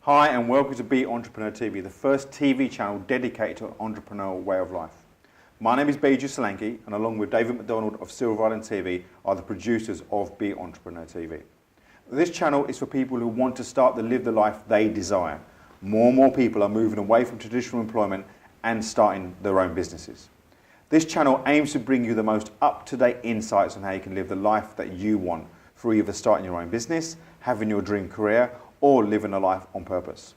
Hi and welcome to Be Entrepreneur TV, the first TV channel dedicated to an entrepreneurial way of life. My name is Beju Solanki and along with David McDonald of Silver Island TV are the producers of Be Entrepreneur TV. This channel is for people who want to start to live the life they desire. More and more people are moving away from traditional employment and starting their own businesses. This channel aims to bring you the most up-to-date insights on how you can live the life that you want through either starting your own business, having your dream career, or living a life on purpose.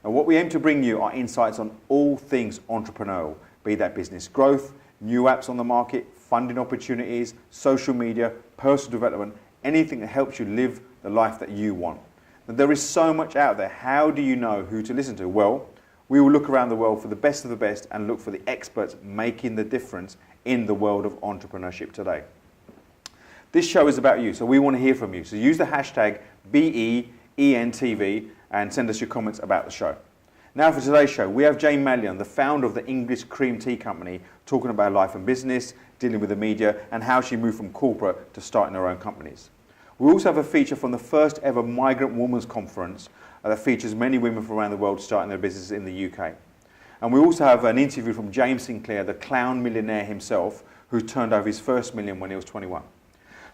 Now, what we aim to bring you are insights on all things entrepreneurial, be that business growth, new apps on the market, funding opportunities, social media, personal development, anything that helps you live the life that you want. Now, there is so much out there. How do you know who to listen to? Well, we will look around the world for the best of the best and look for the experts making the difference in the world of entrepreneurship today. This show is about you, so we want to hear from you. So use the hashtag BEENTV and send us your comments about the show. Now for today's show, we have Jane Malyon, the founder of the English Cream Tea Company, talking about life and business, dealing with the media, and how she moved from corporate to starting her own companies. We also have a feature from the first ever Migrant Women's Conference that features many women from around the world starting their businesses in the UK. And we also have an interview from James Sinclair, the clown millionaire himself, who turned over his first million when he was 21.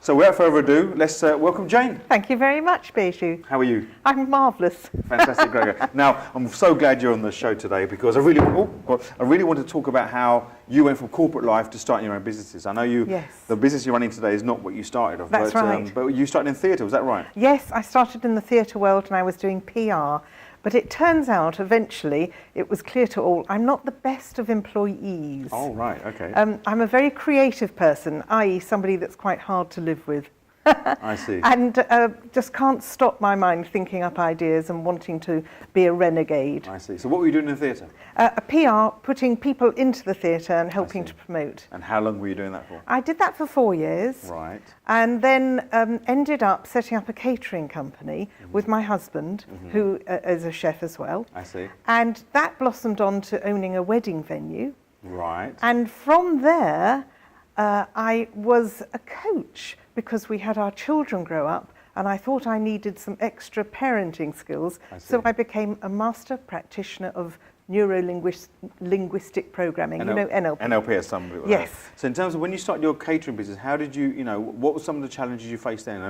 So without further ado, let's welcome Jane. Thank you very much, Beju. How are you? I'm marvellous. Fantastic, Gregor. Now, I'm so glad you're on the show today because I really want to talk about how you went from corporate life to starting your own businesses. I know the business you're running today is not what you started off. That's right. But you started in theatre, was that right? Yes, I started in the theatre world and I was doing PR. But it turns out, eventually, it was clear to all, I'm not the best of employees. Oh, right, okay. I'm a very creative person, i.e. somebody that's quite hard to live with. I see. And just can't stop my mind thinking up ideas and wanting to be a renegade. I see. So what were you doing in theatre? A PR, putting people into the theatre and helping to promote. And how long were you doing that for? I did that for 4 years. Right. And then ended up setting up a catering company with my husband, who is a chef as well. I see. And that blossomed on to owning a wedding venue. Right. And from there, I was a coach because we had our children grow up and I thought I needed some extra parenting skills. So I became a master practitioner of neuro-linguistic programming, NLP. NLP as some people. Yes. So in terms of when you started your catering business, how did you, what were some of the challenges you faced then?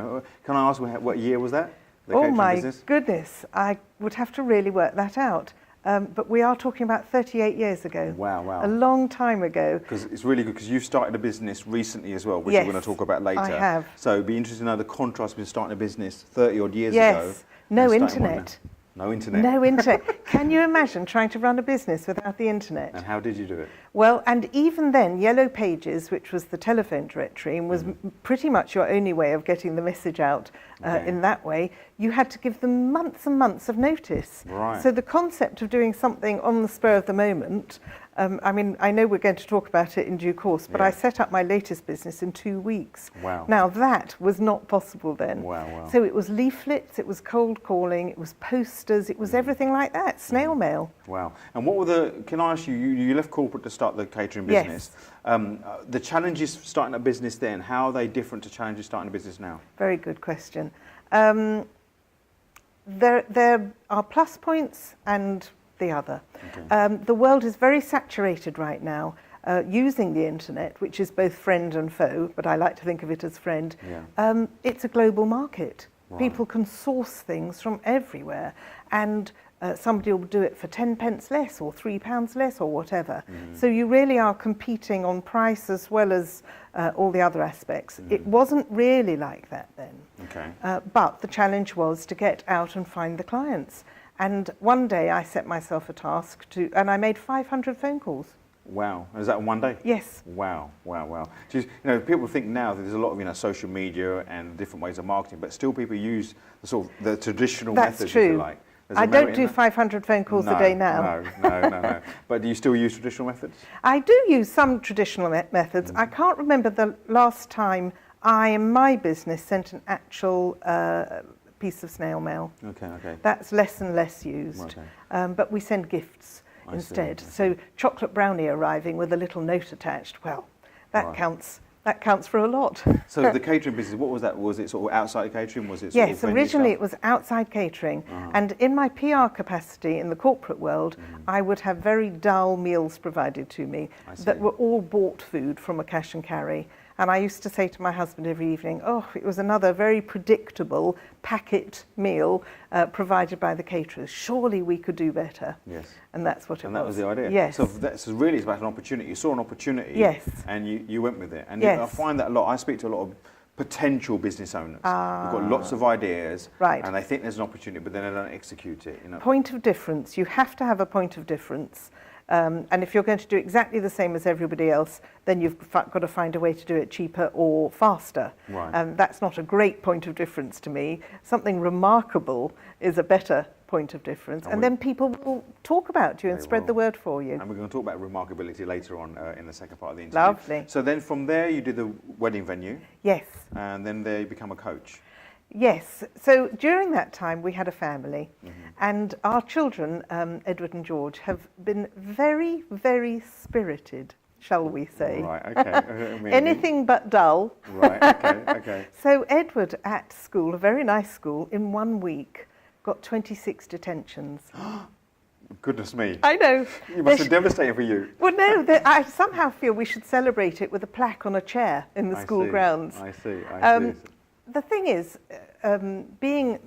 Can I ask what year was that? Oh my goodness, I would have to really work that out. But we are talking about 38 years ago. Wow, wow. A long time ago. Because it's really good because you've started a business recently as well, which we're going to talk about later. I have. So it'd be interesting to know the contrast between starting a business 30 odd years ago. Yes, no internet. No internet. No internet. Can you imagine trying to run a business without the internet? And how did you do it? Well, and even then, Yellow Pages, which was the telephone directory, and was pretty much your only way of getting the message out in that way, you had to give them months and months of notice. Right. So the concept of doing something on the spur of the moment, I mean, I know we're going to talk about it in due course, but I set up my latest business in 2 weeks. Wow. Now, that was not possible then. Wow, wow. So it was leaflets, it was cold calling, it was posters, it was everything like that, snail mail. Wow. And what were can I ask you, you left corporate to start the catering business. Yes. The challenges starting a business then, how are they different to challenges starting a business now? Very good question. There are plus points and the other. Okay. The world is very saturated right now using the internet, which is both friend and foe, but I like to think of it as friend. Yeah. It's a global market. Right. People can source things from everywhere, and somebody will do it for 10 pence less or £3 less or whatever. So you really are competing on price as well as all the other aspects. It wasn't really like that then. Okay. But the challenge was to get out and find the clients. And one day I set myself a task and I made 500 phone calls. Wow. Is that in one day? Yes. Wow, wow, wow. Just, people think now that there's a lot of, social media and different ways of marketing, but still people use the traditional methods, if you like. I don't do 500 phone calls a day now. No. But do you still use traditional methods? I do use some traditional methods. I can't remember the last time I, in my business, sent an actual piece of snail mail. Okay. That's less and less used. Okay. But we send gifts instead. So chocolate brownie arriving with a little note attached, well, that counts That counts for a lot. So the catering business, what was that? Was it sort of outside catering? Was it sort Yes, of venue originally stuff? it was outside catering. And in my PR capacity in the corporate world, I would have very dull meals provided to me that were all bought food from a cash and carry. And I used to say to my husband every evening, oh, it was another very predictable packet meal provided by the caterers. Surely we could do better. Yes. And that's what it was. And that was the idea. Yes. So that's really it's about an opportunity. You saw an opportunity. Yes. And you went with it. And Yes. I find that a lot. I speak to a lot of potential business owners. They've got lots of ideas. Right. And they think there's an opportunity, but then they don't execute it. You know. Point of difference. You have to have a point of difference. And if you're going to do exactly the same as everybody else, then you've got to find a way to do it cheaper or faster. Right. That's not a great point of difference to me. Something remarkable is a better point of difference. And then people will talk about you and spread the word for you. And we're going to talk about remarkability later on in the second part of the interview. Lovely. So then from there you did the wedding venue. Yes. And then there you become a coach. Yes. So during that time, we had a family, and our children, Edward and George, have been very, very spirited, shall we say. Right, okay. Anything but dull. Right, okay, okay. So Edward at school, a very nice school, in 1 week got 26 detentions. Goodness me. I know. You must have devastated for you. Well, no, I somehow feel we should celebrate it with a plaque on a chair in the school grounds. I see. The thing is, being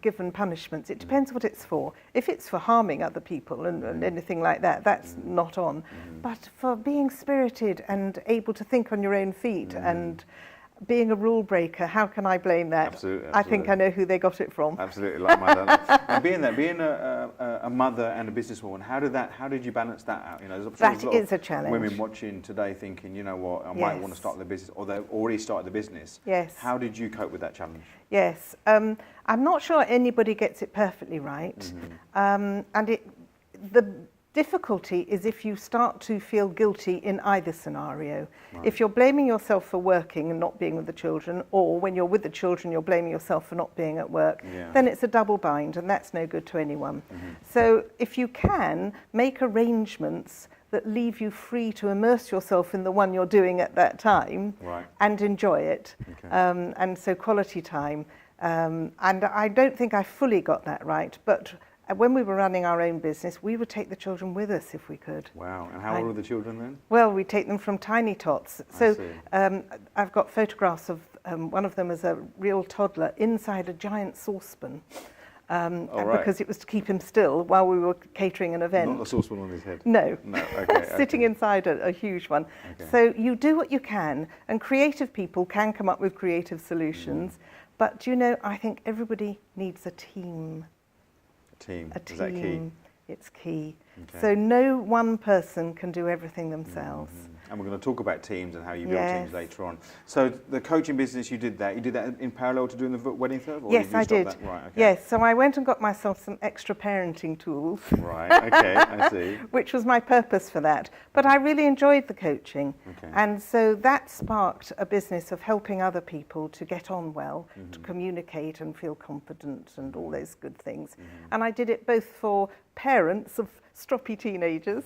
given punishments, it depends what it's for. If it's for harming other people and anything like that, that's not on. But for being spirited and able to think on your own feet and being a rule breaker, how can I blame that? Absolutely. I think I know who they got it from. Absolutely, like my dad. And being a mother and a businesswoman, how did you balance that out? You know, That is a challenge. Women watching today thinking, you know what, I might want to start the business, or they've already started the business. Yes. How did you cope with that challenge? Yes. I'm not sure anybody gets it perfectly right. And the difficulty is if you start to feel guilty in either scenario. Right. If you're blaming yourself for working and not being with the children, or when you're with the children you're blaming yourself for not being at work, then it's a double bind, and that's no good to anyone. So if you can, make arrangements that leave you free to immerse yourself in the one you're doing at that time and enjoy it. And so quality time. And I don't think I fully got that right, but when we were running our own business, we would take the children with us if we could. Wow. And how old were the children then? Well, we'd take them from tiny tots. So I've got photographs of one of them as a real toddler inside a giant saucepan. Because it was to keep him still while we were catering an event. Not a saucepan on his head? No. No, okay. Sitting inside a huge one. Okay. So you do what you can, and creative people can come up with creative solutions. But, you know, I think everybody needs a team. A team. Is that key? It's key. Okay. So no one person can do everything themselves. And we're going to talk about teams and how you build teams later on. So the coaching business, you did that in parallel to doing the wedding serve? Yes, I did. Right, okay. Yes, so I went and got myself some extra parenting tools. Right, okay, I see. Which was my purpose for that. But I really enjoyed the coaching. Okay. And so that sparked a business of helping other people to get on well, to communicate and feel confident and all those good things. And I did it both for parents of stroppy teenagers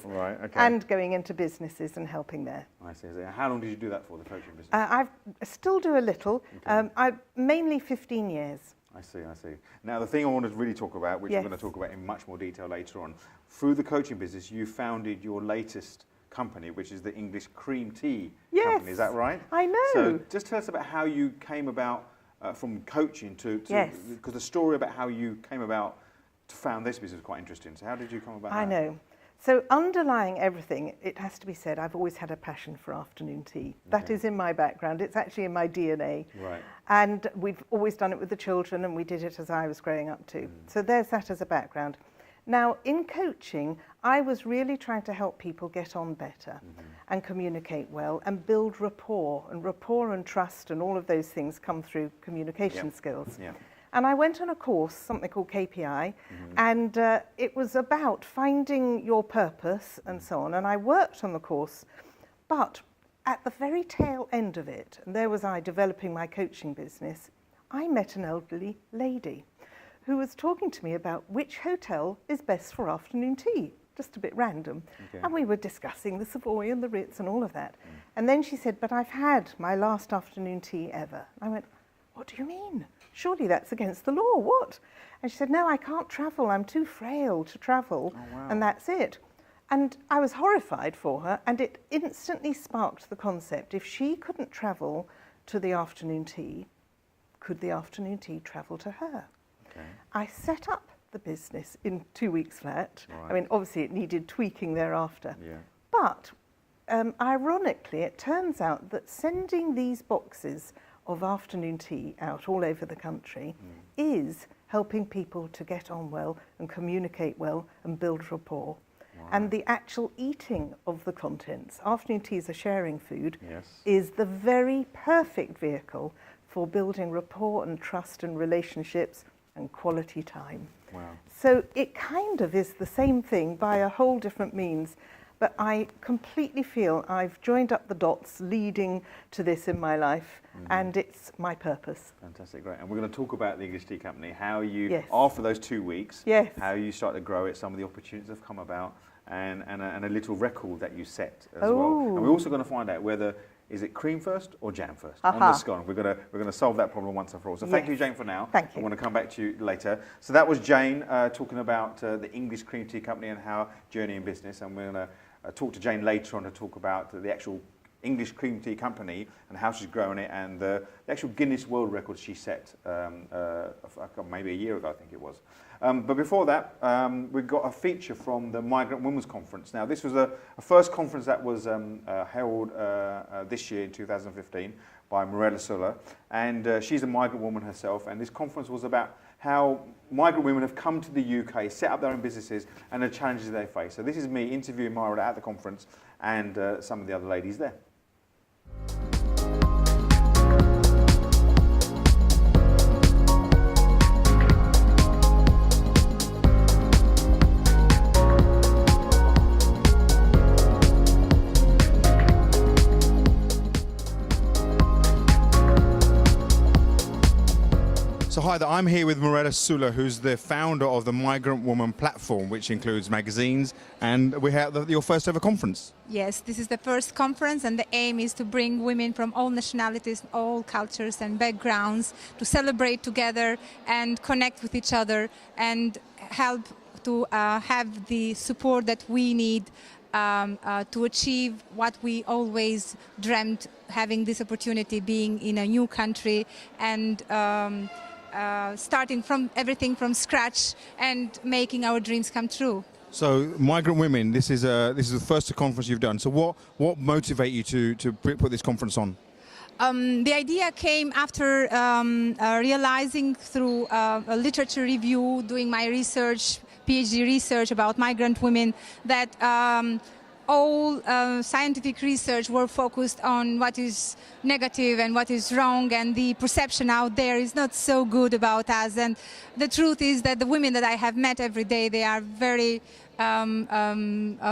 and going into businesses and helping there. I see. How long did you do that for, the coaching business? I still do a little. Mainly 15 years. I see. Now, the thing I want to really talk about, which we're going to talk about in much more detail later on, through the coaching business, you founded your latest company, which is the English Cream Tea Company. Is that right? I know. So just tell us about how you came about from coaching to because the story about how you came about to found this business is quite interesting. So how did you come about that? I know. So underlying everything, it has to be said, I've always had a passion for afternoon tea. That is in my background. It's actually in my DNA. Right. And we've always done it with the children, and we did it as I was growing up too. So there's that as a background. Now, in coaching, I was really trying to help people get on better and communicate well and build rapport. And rapport and trust and all of those things come through communication skills. Yeah. And I went on a course, something called KPI, and it was about finding your purpose and so on. And I worked on the course, but at the very tail end of it, and there was I developing my coaching business, I met an elderly lady who was talking to me about which hotel is best for afternoon tea. Just a bit random. Okay. And we were discussing the Savoy and the Ritz and all of that. And then she said, but I've had my last afternoon tea ever. I went, what do you mean? Surely that's against the law, what? And she said, no, I can't travel, I'm too frail to travel, and that's it. And I was horrified for her, and it instantly sparked the concept. If she couldn't travel to the afternoon tea, could the afternoon tea travel to her? Okay. I set up the business in 2 weeks flat. Right. I mean, obviously it needed tweaking thereafter. Yeah. But ironically, it turns out that sending these boxes of afternoon tea out all over the country is helping people to get on well and communicate well and build rapport. Wow. And the actual eating of the contents, afternoon tea is a sharing food, Yes. is the very perfect vehicle for building rapport and trust and relationships and quality time. Wow. So it kind of is the same thing by a whole different means, but I completely feel I've joined up the dots leading to this in my life, and it's my purpose. Fantastic, great. And we're going to talk about the English Tea Company, how you, Yes. after those 2 weeks, Yes. how you started to grow it, some of the opportunities that have come about, and a little record that you set as well. Oh. And we're also going to find out whether, is it cream first or jam first on Aha. the scone? We're going to solve that problem once and for all. So thank Yes. you, Jane, for now. Thank you. I'm going to come back to you later. So that was Jane talking about the English Cream Tea Company and how journey in business. And we're going to talk to Jane later on to talk about the actual English Cream Tea Company and how she's growing it, and the actual Guinness World Record she set maybe a year ago, I think it was. But before that, we got a feature from the Migrant Women's Conference. Now, this was a first conference that was held this year in 2015 by Mirella Sulla, and she's a migrant woman herself, and this conference was about how migrant women have come to the UK, set up their own businesses, and the challenges they face. So this is me interviewing Mirella at the conference and some of the other ladies there. So hi there, I'm here with Mirella Sulla, who's the founder of the Migrant Woman platform, which includes magazines, and we're here at your first ever conference. Yes, this is the first conference, and the aim is to bring women from all nationalities, all cultures and backgrounds to celebrate together and connect with each other and help to have the support that we need to achieve what we always dreamt, having this opportunity, being in a new country and starting from everything from scratch and making our dreams come true. So, Migrant Women, this is the first conference you've done. So, what motivated you to put this conference on? The idea came after realizing through a literature review, doing my research, PhD research about migrant women, that all scientific research were focused on what is negative and what is wrong, and the perception out there is not so good about us. And the truth is that the women that I have met every day, they are very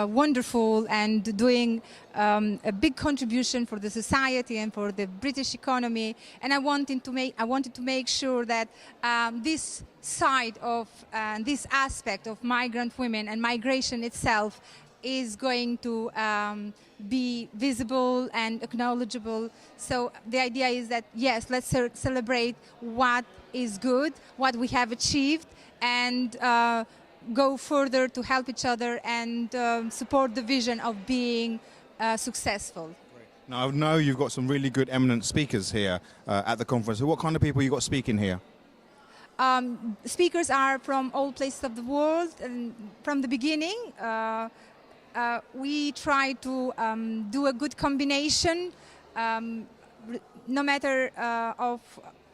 wonderful and doing a big contribution for the society and for the British economy. And I wanted to make sure that this side of this aspect of migrant women and migration itself is going to be visible and acknowledgeable. So the idea is that, yes, let's celebrate what is good, what we have achieved, and go further to help each other and support the vision of being successful. Now, I know you've got some really good eminent speakers here at the conference. So what kind of people you got speaking here? Speakers are from all places of the world, and from the beginning we try to do a good combination, no matter of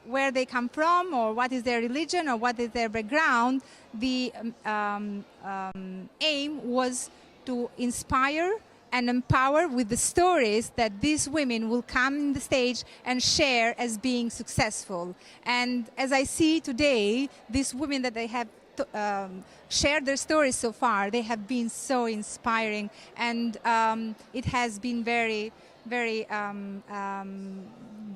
where they come from or what is their religion or what is their background. The aim was to inspire and empower with the stories that these women will come on the stage and share as being successful. And as I see today, these women that they have shared their stories so far, they have been so inspiring, and it has been very, very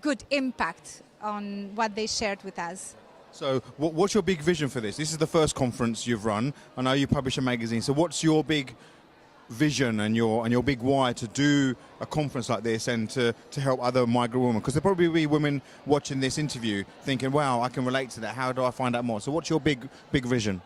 good impact on what they shared with us. So what's your big vision for this? This is the first conference you've run. I know you publish a magazine. So what's your big vision and your big why to do a conference like this and to help other migrant women? Because there'll probably be women watching this interview thinking, wow, I can relate to that. How do I find out more? So what's your big vision?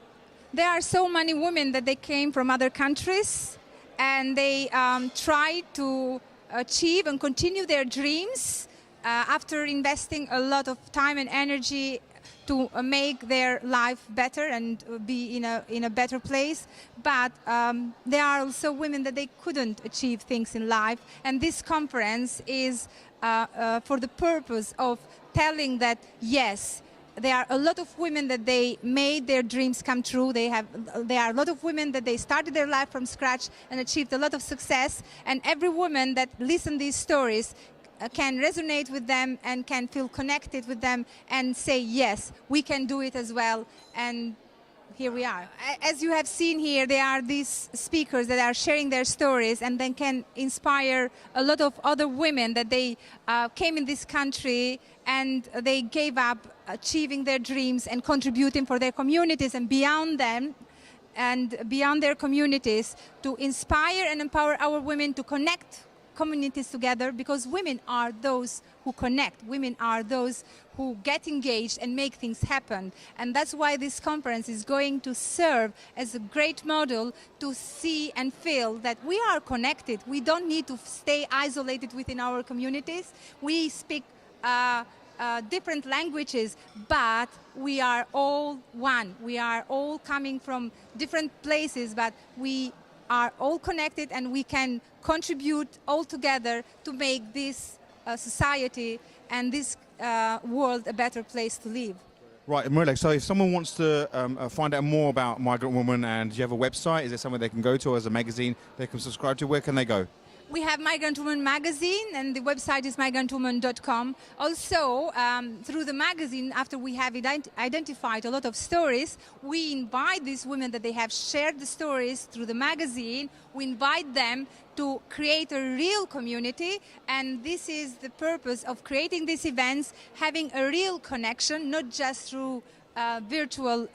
There are so many women that they came from other countries and they try to achieve and continue their dreams after investing a lot of time and energy to make their life better and be in a better place. But there are also women that they couldn't achieve things in life, and this conference is for the purpose of telling that yes, there are a lot of women that they made their dreams come true. There are a lot of women that they started their life from scratch and achieved a lot of success. And every woman that listens these stories can resonate with them and can feel connected with them and say, yes, we can do it as well. And here we are. As you have seen here, there are these speakers that are sharing their stories and then can inspire a lot of other women that they came in this country and they gave up achieving their dreams and contributing for their communities and beyond them and beyond their communities to inspire and empower our women to connect communities together, because women are those who connect. Women are those who get engaged and make things happen. And that's why this conference is going to serve as a great model to see and feel that we are connected. We don't need to stay isolated within our communities. We speak different languages, but we are all one. We are all coming from different places, but we are all connected and we can contribute all together to make this society and this world a better place to live. Right, Mirela, so if someone wants to find out more about Migrant Woman, and do you have a website? Is there somewhere they can go to, as a magazine they can subscribe to? Where can they go? We have Migrant Woman magazine, and the website is migrantwoman.com. Also, through the magazine, after we have identified a lot of stories, we invite these women that they have shared the stories through the magazine. We invite them to create a real community, and this is the purpose of creating these events, having a real connection, not just through virtual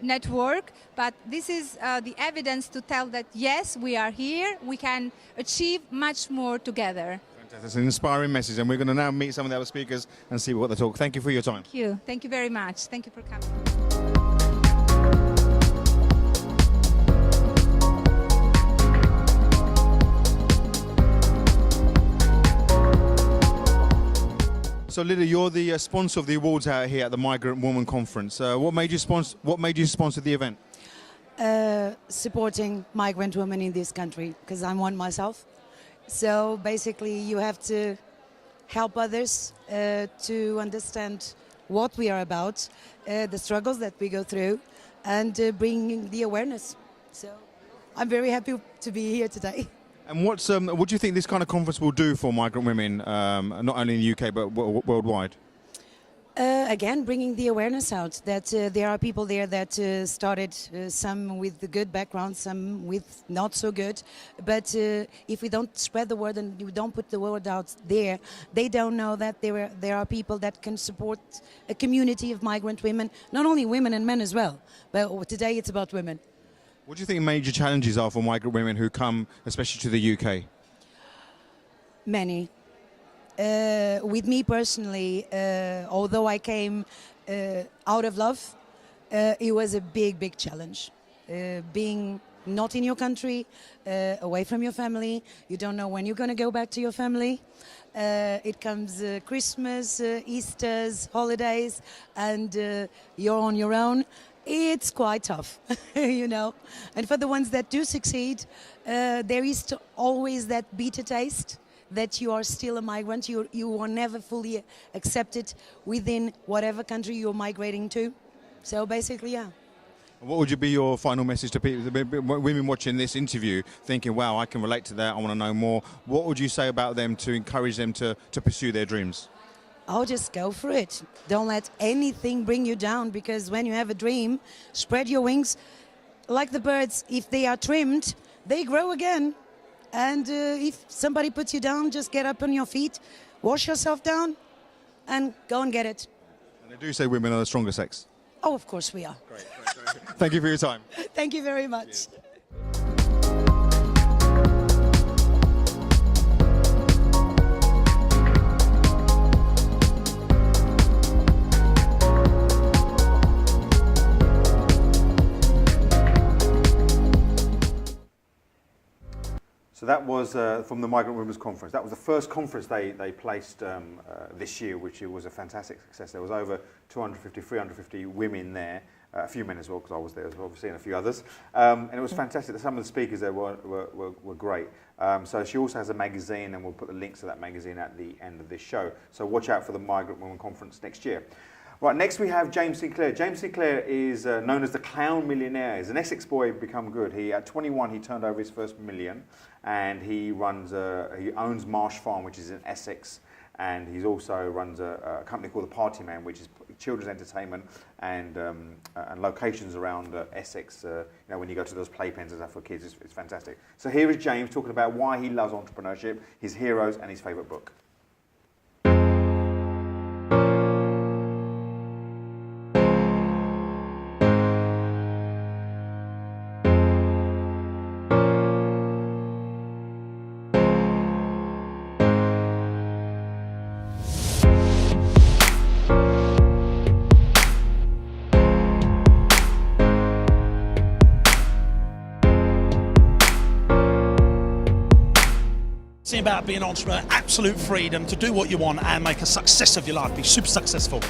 network, but this is the evidence to tell that yes, we are here, we can achieve much more together. Fantastic. It's an inspiring message, and we're going to now meet some of the other speakers and see what they talk. Thank you for your time. Thank you. Thank you very much. Thank you for coming. So, Lydia, you're the sponsor of the awards out here at the Migrant Woman Conference. What made you sponsor the event? Supporting migrant women in this country, because I'm one myself. So basically, you have to help others to understand what we are about, the struggles that we go through, and bringing the awareness. So I'm very happy to be here today. And what do you think this kind of conference will do for migrant women, not only in the UK but worldwide? Again, bringing the awareness out that there are people there that started, some with the good background, some with not so good. But if we don't spread the word and we don't put the word out there, they don't know that there are people that can support a community of migrant women, not only women and men as well. But today it's about women. What do you think major challenges are for migrant women who come, especially to the UK? Many. With me personally, although I came out of love, it was a big challenge. Being not in your country, away from your family, you don't know when you're going to go back to your family. It comes Christmas, Easter's, holidays, and you're on your own. It's quite tough, you know. And for the ones that do succeed, there is always that bitter taste that you are still a migrant. You are never fully accepted within whatever country you're migrating to. So basically, yeah. What would be your final message to people, women watching this interview, thinking, wow, I can relate to that, I want to know more? What would you say about them to encourage them to pursue their dreams? Oh, just go for it. Don't let anything bring you down, because when you have a dream, spread your wings. Like the birds, if they are trimmed, they grow again. And if somebody puts you down, just get up on your feet, wash yourself down, and go and get it. And they do say women are the stronger sex. Oh, of course we are. Great. Thank you for your time. Thank you very much. Cheers. So that was from the Migrant Women's Conference. That was the first conference they placed this year, which was a fantastic success. There was over 250, 350 women there, a few men as well, because I was there as well, obviously, and a few others. And it was fantastic. Some of the speakers there were great. So she also has a magazine, and we'll put the links to that magazine at the end of this show. So watch out for the Migrant Women Conference next year. Right, next we have James Sinclair. James Sinclair is known as the Clown Millionaire. He's an Essex boy become good. At 21, he turned over his first million, and he owns Marsh Farm, which is in Essex, and he also runs a company called The Party Man, which is children's entertainment and locations around Essex. When you go to those playpens and stuff for kids, it's fantastic. So here is James talking about why he loves entrepreneurship, his heroes, and his favourite book. About being an entrepreneur, absolute freedom to do what you want and make a success of your life, be super successful.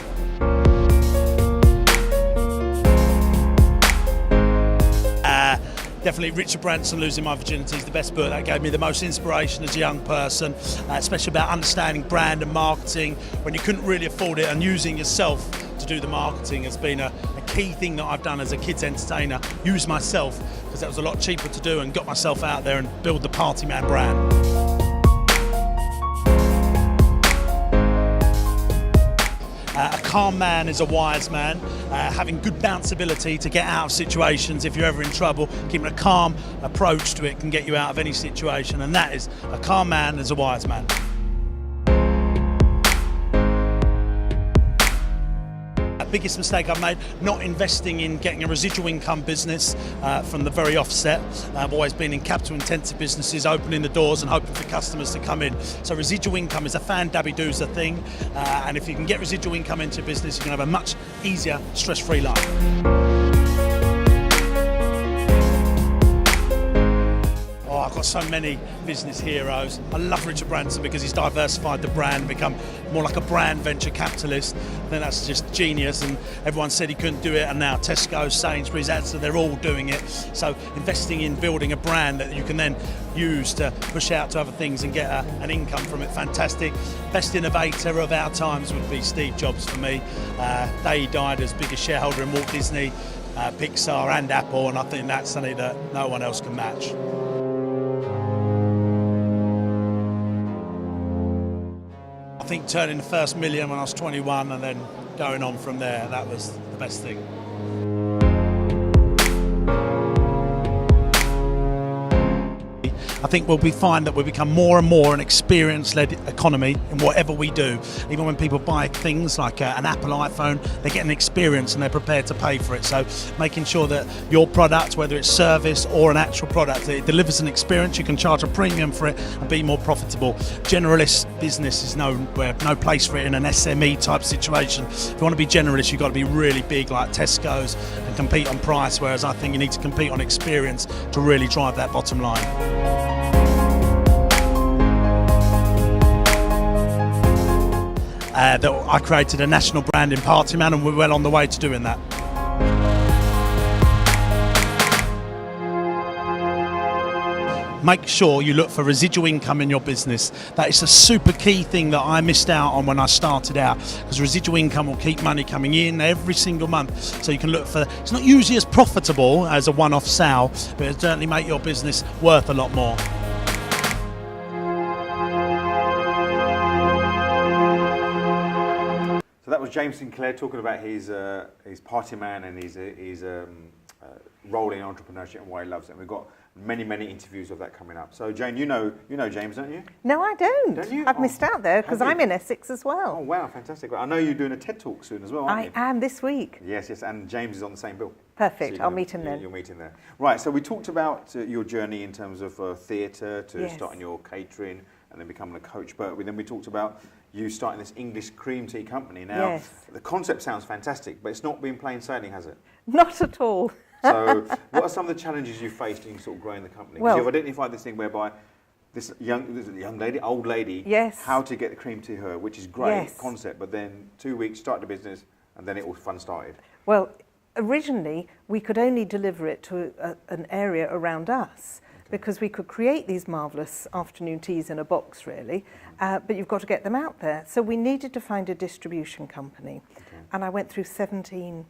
Definitely Richard Branson, Losing My Virginity, is the best book. That gave me the most inspiration as a young person, especially about understanding brand and marketing when you couldn't really afford it, and using yourself to do the marketing has been a key thing that I've done as a kids entertainer. Use myself, because that was a lot cheaper to do, and got myself out there and build the Party Man brand. A calm man is a wise man. Having good bounceability to get out of situations if you're ever in trouble, keeping a calm approach to it can get you out of any situation, and that is, a calm man is a wise man. Biggest mistake I've made, not investing in getting a residual income business from the very offset. I've always been in capital intensive businesses, opening the doors and hoping for customers to come in. So residual income is a fan-dabby-doozer thing, and if you can get residual income into a business, you can have a much easier, stress-free life. I've got so many business heroes. I love Richard Branson because he's diversified the brand and become more like a brand venture capitalist. I think that's just genius, and everyone said he couldn't do it, and now Tesco, Sainsbury's, Asda, they're all doing it. So investing in building a brand that you can then use to push out to other things and get an income from it, fantastic. Best innovator of our times would be Steve Jobs for me. They died as biggest shareholder in Walt Disney, Pixar and Apple, and I think that's something that no one else can match. I think turning the first million when I was 21 and then going on from there, that was the best thing. I think we'll find that we become more and more an experience-led economy in whatever we do. Even when people buy things like an Apple iPhone, they get an experience and they're prepared to pay for it. So making sure that your product, whether it's service or an actual product, it delivers an experience, you can charge a premium for it and be more profitable. Generalist business is no place for it in an SME type situation. If you want to be generalist, you've got to be really big like Tesco's and compete on price, whereas I think you need to compete on experience to really drive that bottom line. That I created a national brand in Party Man, and we're well on the way to doing that. Make sure you look for residual income in your business. That is a super key thing that I missed out on when I started out, because residual income will keep money coming in every single month. So you can look for, it's not usually as profitable as a one-off sale, but it'll certainly make your business worth a lot more. So that was James Sinclair talking about his Party Man and his role in entrepreneurship and why he loves it. And we've got many interviews of that coming up. So Jane, you know James, don't you? No, I don't. Don't you? I've missed out there because I'm in Essex as well. Oh wow, fantastic! Well, I know you're doing a TED Talk soon as well, aren't you? I am this week. Yes, and James is on the same bill. Perfect. So I'll meet him then. You'll meet him there. Right. So we talked about your journey in terms of theatre to starting your catering and then becoming a coach. But then we talked about you starting this English cream tea company. Now, the concept sounds fantastic, but it's not been plain sailing, has it? Not at all. So what are some of the challenges you faced in sort of growing the company? Because you've identified this thing whereby this young lady, old lady, Yes. how to get the cream to her, which is great Yes. concept. But then 2 weeks, start the business, and then it all fun started. Well, originally we could only deliver it to an area around us because we could create these marvellous afternoon teas in a box, really, but you've got to get them out there. So we needed to find a distribution company, and I went through 17.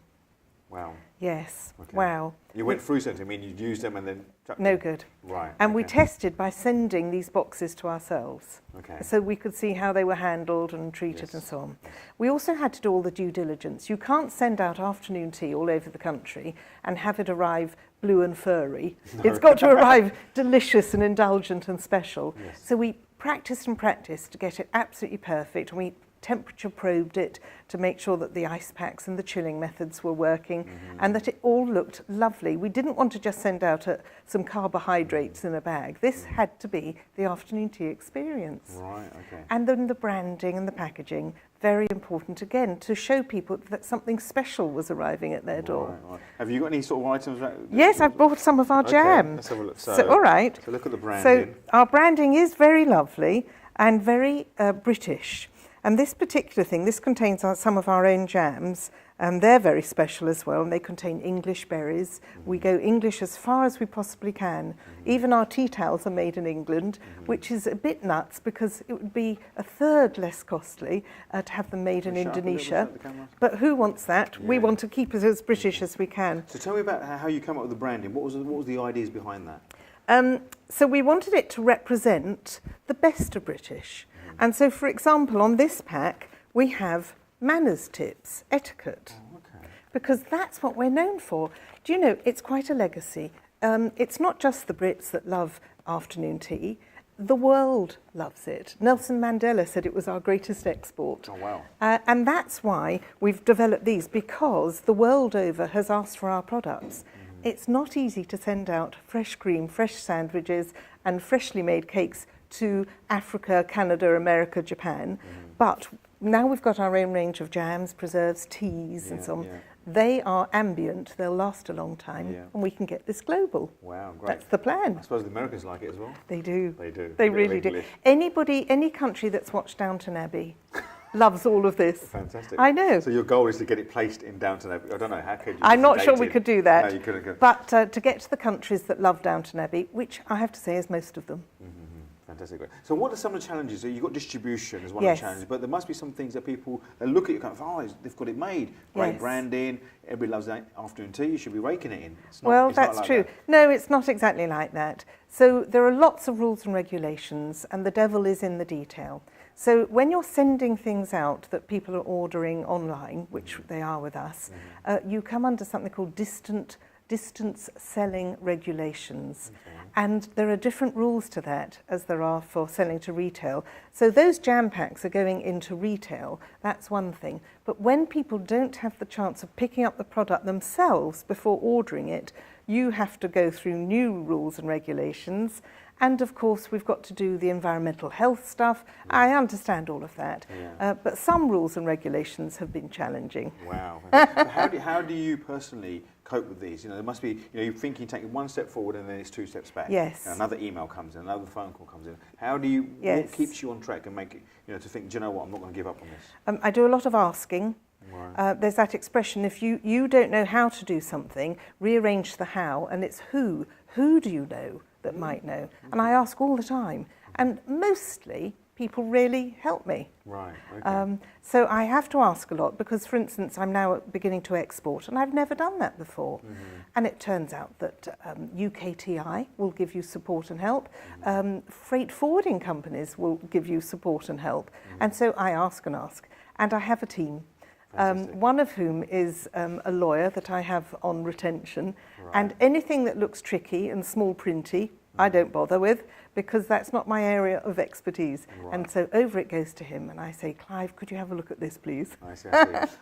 Wow. Yes. Okay. Wow. You went through something. I mean, you'd use them and then chucked No them. good. Right. And we okay. tested by sending these boxes to ourselves. Okay. So we could see how they were handled and treated Yes. and so on. We also had to do all the due diligence. You can't send out afternoon tea all over the country and have it arrive blue and furry. No. It's got to arrive delicious and indulgent and special. Yes. So we practiced and practiced to get it absolutely perfect. And we temperature probed it to make sure that the ice packs and the chilling methods were working and that it all looked lovely. We didn't want to just send out some carbohydrates in a bag. This had to be the afternoon tea experience. Right, okay. And then the branding and the packaging, very important again, to show people that something special was arriving at their door. Right, right. Have you got any sort of items? Yes, I've bought some of our Okay, jam. let's have a look. So, all right. So look at the So branding. our branding is very lovely and very British. And this particular thing, this contains some of our own jams, and they're very special as well, and they contain English berries. We go English as far as we possibly can. Even our tea towels are made in England, which is a bit nuts because it would be a third less costly to have them made in Shut up a little bit, Indonesia. shut the camera. But who wants that? We Yeah. want to keep it as British as we can. So tell me about how you come up with the branding. What was the ideas behind that? So we wanted it to represent the best of British. And so, for example, on this pack, we have manners tips, etiquette, Okay. because that's what we're known for. Do you know, it's quite a legacy. It's not just the Brits that love afternoon tea. The world loves it. Nelson Mandela said it was our greatest export. Oh, wow. And that's why we've developed these, because the world over has asked for our products. It's not easy to send out fresh cream, fresh sandwiches, and freshly made cakes to Africa, Canada, America, Japan. But now we've got our own range of jams, preserves, teas, and so on. Yeah. They are ambient, they'll last a long time, Yeah. and we can get this global. Wow, great. That's the plan. I suppose the Americans like it as well. They do. They do. They A bit of really do. English. Any country that's watched Downton Abbey loves all of this. Fantastic. I know. So your goal is to get it placed in Downton Abbey. I don't know, how could you? I'm not It's sure we dated. could do that. No, you couldn't go. But to get to the countries that love Downton Abbey, which I have to say is most of them. Fantastic. Great. So what are some of the challenges? So you've got distribution as one Yes. of the challenges, but there must be some things that people, they look at you and go, they've got it made. Great Yes. branding, everybody loves that afternoon tea, you should be raking it in. It's not, Well, it's not that's like true. that. No, it's not exactly like that. So there are lots of rules and regulations, and the devil is in the detail. So when you're sending things out that people are ordering online, which they are with us, you come under something called distance selling regulations. And there are different rules to that as there are for selling to retail. So those jam packs are going into retail, that's one thing. But when people don't have the chance of picking up the product themselves before ordering it, you have to go through new rules and regulations. And of course, we've got to do the environmental health stuff. I understand all of that. Yeah. But some rules and regulations have been challenging. Wow. But how do you personally cope with these? You know, there must be, you're thinking, taking one step forward and then it's 2 steps back. Yes. Another email comes in, another phone call comes in. How do you, Yes. what keeps you on track and make it, to think, do you know what, I'm not going to give up on this? I do a lot of asking. Right. There's that expression, if you don't know how to do something, rearrange the how, and it's who. Who do you know that might know? And I ask all the time. And mostly, people really help me. Right, okay. So I have to ask a lot because, for instance, I'm now beginning to export, and I've never done that before. And it turns out that UKTI will give you support and help. Freight forwarding companies will give you support and help. And so I ask and ask. And I have a team. One of whom is a lawyer that I have on retention. Right. And anything that looks tricky and small printy, I don't bother with, because that's not my area of expertise. Right. And so over it goes to him, and I say, Clive, could you have a look at this, please? I see.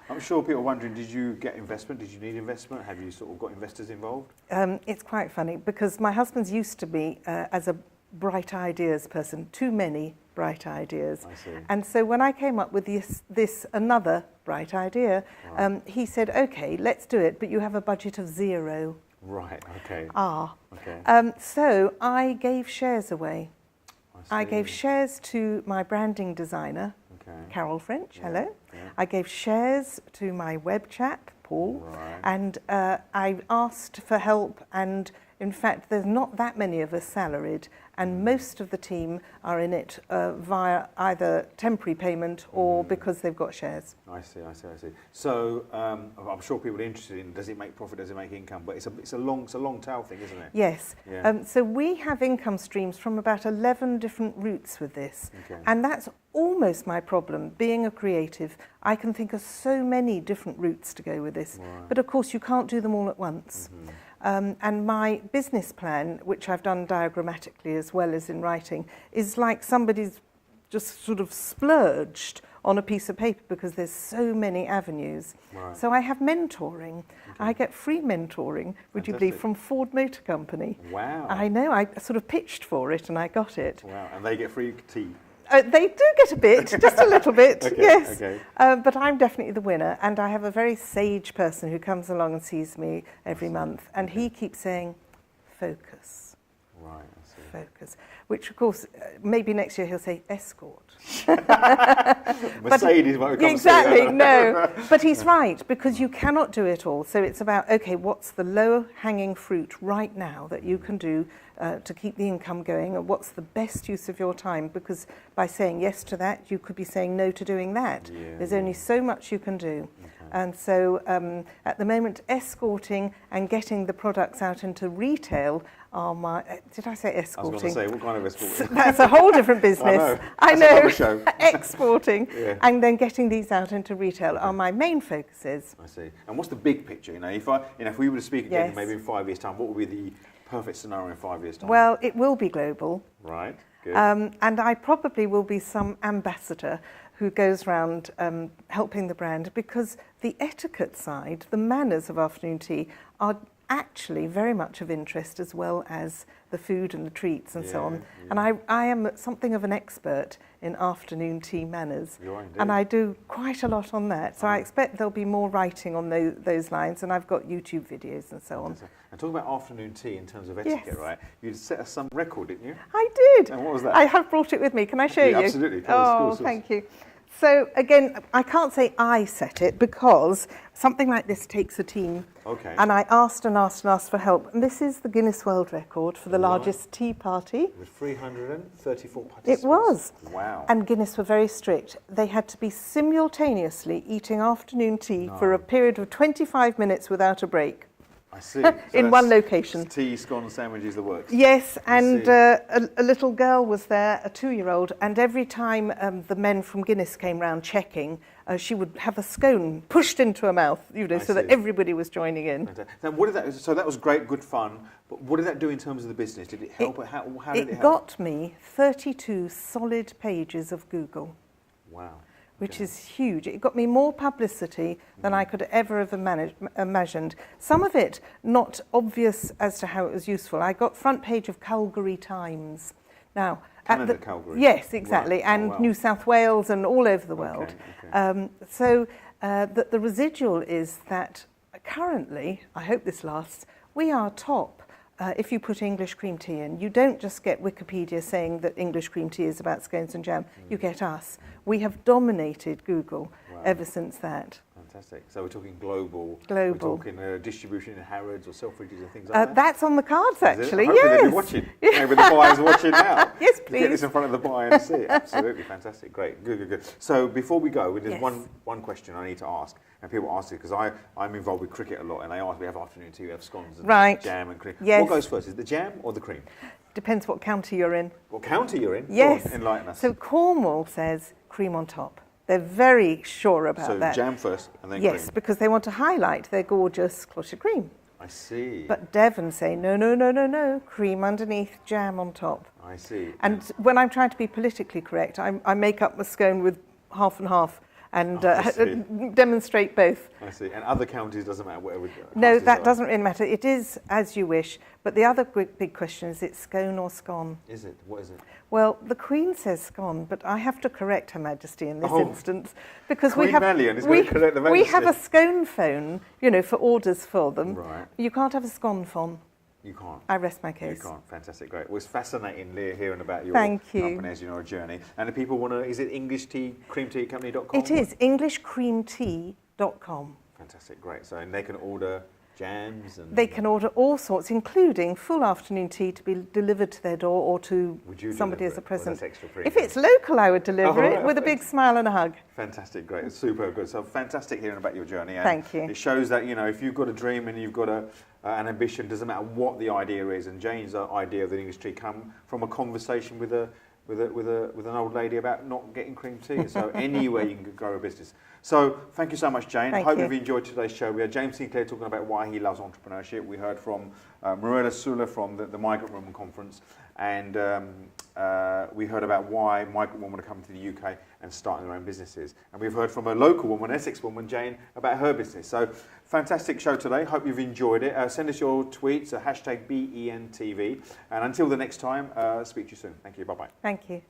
I'm sure people are wondering, did you get investment? Did you need investment? Have you sort of got investors involved? It's quite funny, because my husband's used to me as a bright ideas person, too many bright ideas. I see. And so when I came up with this another bright idea, Right. he said, okay, let's do it, but you have a budget of 0. Right, okay. Ah. Okay. So I gave shares away. I I gave shares to my branding designer, Carol French, hello. Yeah. I gave shares to my web chap, Paul, and I asked for help, and in fact there's not that many of us salaried, and most of the team are in it via either temporary payment or because they've got shares. I see. So I'm sure people are interested in, does it make profit, does it make income? But it's a long tail thing, isn't it? Yes. Yeah. So we have income streams from about 11 different routes with this. Okay. And that's almost my problem. Being a creative, I can think of so many different routes to go with this. Right. But of course, you can't do them all at once. And my business plan, which I've done diagrammatically as well as in writing, is like somebody's just sort of splurged on a piece of paper because there's so many avenues. Right. So I have mentoring. I get free mentoring, would you believe, from Ford Motor Company. Wow. I know, I sort of pitched for it and I got it. Wow, and they get free tea. They do get a bit, just a little bit, Okay, yes. okay. But I'm definitely the winner, and I have a very sage person who comes along and sees me every month, and he keeps saying, focus. Right, I see. Focus. Which, of course, maybe next year he'll say escort. Mercedes might come Exactly, no. But he's right, because you cannot do it all. So it's about, okay, what's the low-hanging fruit right now that you can do to keep the income going, and what's the best use of your time? Because by saying yes to that, you could be saying no to doing that. Yeah, There's only so much you can do. And so at the moment, escorting and getting the products out into retail are my... did I say escorting? I was going to say, what kind of escorting? That's a whole different business. I know. That's another show. Exporting. Yeah. And then getting these out into retail are my main focuses. I see. And what's the big picture? If we were to speak again, Yes. maybe in 5 years' time, what would be the perfect scenario in 5 years' time? Well, it will be global. Right, good. And I probably will be some ambassador who goes around helping the brand, because the etiquette side, the manners of afternoon tea, are actually very much of interest, as well as the food and the treats and so on. Yeah. And I am something of an expert in afternoon tea manners. You are indeed. And I do quite a lot on that. So I expect there'll be more writing on those lines, and I've got YouTube videos and so on. And talking about afternoon tea in terms of etiquette, Yes. right? You set us some record, didn't you? I did. And what was that? I have brought it with me. Can I show you? Absolutely. Tell us, Oh, of course. thank you. So again, I can't say I set it, because something like this takes a team. Okay. And I asked and asked and asked for help. And this is the Guinness World Record for the Right. largest tea party. With 334 participants. It was. Wow. And Guinness were very strict. They had to be simultaneously eating afternoon tea for a period of 25 minutes without a break. I see. So in one location. Tea, scone, sandwiches, the works. Yes, and see. a little girl was there, a 2-year-old, and every time the men from Guinness came round checking, she would have a scone pushed into her mouth, so that see. everybody was joining in. Now, what did that? So that was great, good fun. But what did that do in terms of the business? Did it help? How did it help? It got me 32 solid pages of Google, Wow. which is huge. It got me more publicity than I could ever have imagined. Some of it not obvious as to how it was useful. I got front page of Calgary Times. Now, Canada, Calgary? Yes, exactly, Right. and Oh, wow. New South Wales and all over the world. Okay. So the residual is that currently, I hope this lasts, we are top. If you put English cream tea in, you don't just get Wikipedia saying that English cream tea is about scones and jam. You get us. We have dominated Google ever since that. Fantastic. So we're talking global. Global. We're talking distribution in Harrods or Selfridges and things like that. That's on the cards, Is it? actually. Hopefully Yes. they'll be watching. Maybe the buyers are watching now. Yes, Get please. this in front of the buyer and see it. Absolutely fantastic. Great. Good. So before we go, there's Yes. one question I need to ask, and people ask it because I'm involved with cricket a lot, and they ask, we have afternoon tea, we have scones and Right. jam and cream. Yes. What goes first? Is it the jam or the cream? Depends what county you're in. What county you're in? Go Yes. on, enlighten us. So Cornwall says cream on top. They're very sure about So that. jam first and then Yes, cream. because they want to highlight their gorgeous clotted cream. I see. But Devon say, no, cream underneath, jam on top. I see. And when I'm trying to be politically correct, I make up my scone with half and half and I see. demonstrate both. I see. And other counties doesn't matter whatever. No, classes that are. doesn't really matter. It is as you wish. But the other big question is, it's scone or scone? Is it? What is it? Well, the Queen says scone, but I have to correct Her Majesty in this Oh. instance, because Queen we have Malyon is going to correct the we have a Majesty. scone phone, for orders for them. Right. You can't have a scone phone. You can't. I rest my case. You can't. Fantastic, great. Well, it's fascinating hearing about your Thank you. company as you know, journey. And if people want to, is it English Tea Cream Tea Company.com? It is EnglishCreamTea.com. Fantastic, great. So and they can order jams and They can order all sorts, including full afternoon tea to be delivered to their door or to Would you somebody deliver as a it? present. Well, that's extra free. If it's local, I would deliver Oh, it with a big smile and a hug. Fantastic, great. It's super good. So fantastic hearing about your journey. And Thank you. It shows that, you know, if you've got a dream and you've got an ambition, doesn't matter what the idea is. And Jane's idea of the industry come from a conversation with an old lady about not getting cream tea. So anywhere you can grow a business. So thank you so much, Jane. I Thank hope you. you've enjoyed today's show. We had James Sinclair talking about why he loves entrepreneurship. We heard from Marilla Sula from the Migrant Women Conference. And we heard about why migrant women are coming to the UK and starting their own businesses. And we've heard from a local woman, Essex woman, Jane, about her business. So fantastic show today. Hope you've enjoyed it. Send us your tweets, #BENTV. And until the next time, speak to you soon. Thank you. Bye-bye. Thank you.